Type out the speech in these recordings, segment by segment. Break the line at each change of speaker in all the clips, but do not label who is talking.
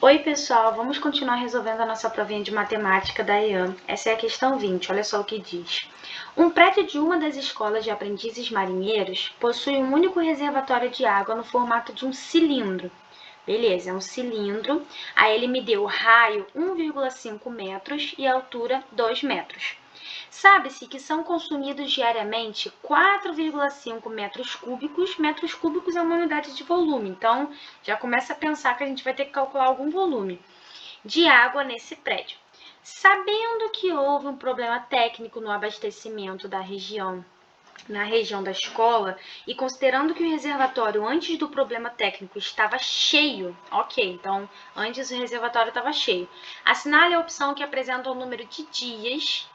Oi, pessoal, vamos continuar resolvendo a nossa provinha de matemática da EAN. Essa é a questão 20, olha só o que diz. Um prédio de uma das escolas de aprendizes marinheiros possui um único reservatório de água no formato de um cilindro. Beleza, é um cilindro. Aí ele me deu raio 1,5 metros e altura 2 metros. Sabe-se que são consumidos diariamente 4,5 metros cúbicos. Metros cúbicos é uma unidade de volume, então já começa a pensar que a gente vai ter que calcular algum volume de água nesse prédio. Sabendo que houve um problema técnico no abastecimento na região da escola, e considerando que o reservatório antes do problema técnico estava cheio, ok, então antes o reservatório estava cheio, assinale a opção que apresenta o número de dias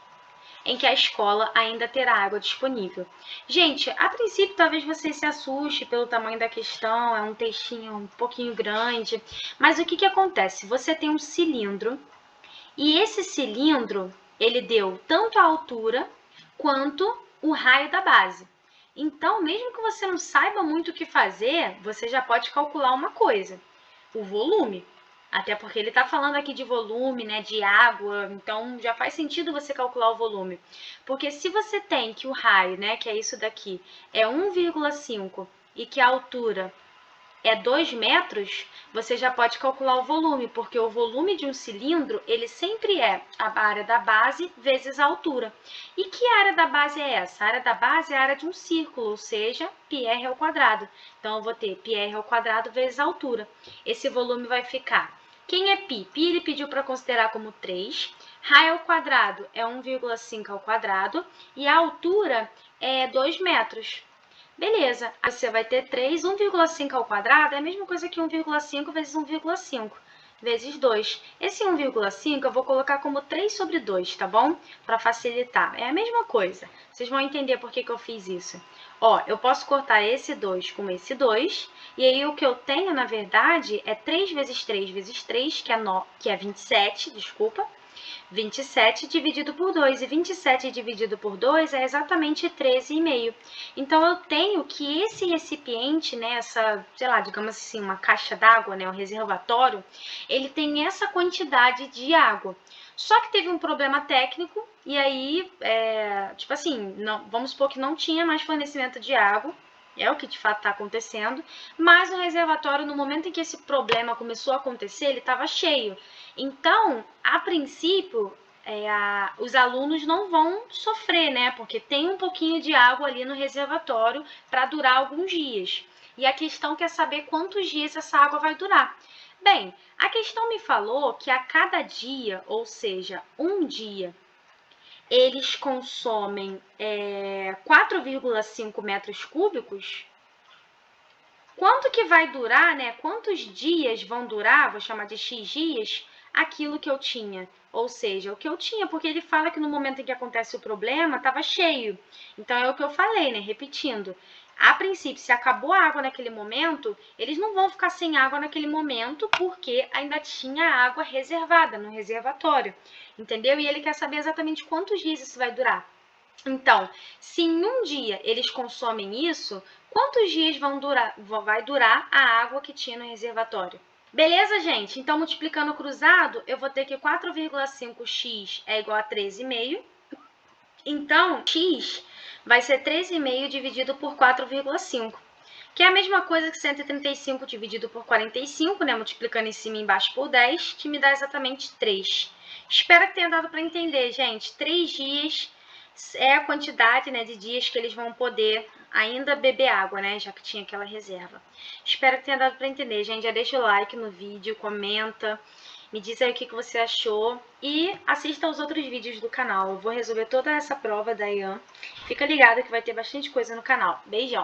em que a escola ainda terá água disponível. Gente, a princípio talvez você se assuste pelo tamanho da questão, é um textinho um pouquinho grande, mas o que acontece? Você tem um cilindro e esse cilindro, ele deu tanto a altura quanto o raio da base. Então, mesmo que você não saiba muito o que fazer, você já pode calcular uma coisa, o volume. Até porque ele está falando aqui de volume, né, de água, então já faz sentido você calcular o volume. Porque se você tem que o raio, né, que é isso daqui, é 1,5 e que a altura é 2 metros, você já pode calcular o volume, porque o volume de um cilindro, ele sempre é a área da base vezes a altura. E que área da base é essa? A área da base é a área de um círculo, ou seja, πr ao quadrado. Então, eu vou ter πr ao quadrado vezes a altura. Esse volume vai ficar. Quem é π? Π ele pediu para considerar como 3. Raio ao quadrado é 1,5 ao quadrado. E a altura é 2 metros. Beleza, aí você vai ter 3, 1,5 ao quadrado é a mesma coisa que 1,5 vezes 1,5 vezes 2. Esse 1,5 eu vou colocar como 3 sobre 2, tá bom? Para facilitar. É a mesma coisa. Vocês vão entender por que eu fiz isso. Ó, eu posso cortar esse 2 com esse 2, e aí o que eu tenho, na verdade, é 3 vezes 3 vezes 3, que é 27, desculpa. 27 dividido por 2, e 27 dividido por 2 é exatamente 13,5. Então, eu tenho que esse recipiente, né, essa, sei lá, digamos assim, uma caixa d'água, né, um reservatório, ele tem essa quantidade de água. Só que teve um problema técnico, e aí, tipo assim, vamos supor que não tinha mais fornecimento de água, é o que de fato está acontecendo, mas o reservatório, no momento em que esse problema começou a acontecer, ele estava cheio. Então, a princípio, os alunos não vão sofrer, né? Porque tem um pouquinho de água ali no reservatório para durar alguns dias. E a questão quer saber quantos dias essa água vai durar. Bem, a questão me falou que a cada dia, ou seja, um dia, eles consomem 4,5 metros cúbicos. Quanto que vai durar, né? Quantos dias vão durar, vou chamar de X dias, aquilo que eu tinha. Ou seja, o que eu tinha, porque ele fala que no momento em que acontece o problema, estava cheio. Então, é o que eu falei, né? Repetindo. A princípio, se acabou a água naquele momento, eles não vão ficar sem água naquele momento, porque ainda tinha água reservada no reservatório. Entendeu? E ele quer saber exatamente quantos dias isso vai durar. Então, se em um dia eles consomem isso, quantos dias vai durar a água que tinha no reservatório? Beleza, gente? Então, multiplicando cruzado, eu vou ter que 4,5x é igual a 13,5. Então, x vai ser 13,5 dividido por 4,5, que é a mesma coisa que 135 dividido por 45, né? Multiplicando em cima e embaixo por 10, que me dá exatamente 3. Espero que tenha dado para entender, gente. 3 dias é a quantidade, né, de dias que eles vão poder ainda beber água, né, já que tinha aquela reserva. Espero que tenha dado para entender, gente. Já deixa o like no vídeo, comenta, me diz aí o que você achou e assista aos outros vídeos do canal. Eu vou resolver toda essa prova da EAN. Fica ligado que vai ter bastante coisa no canal. Beijão!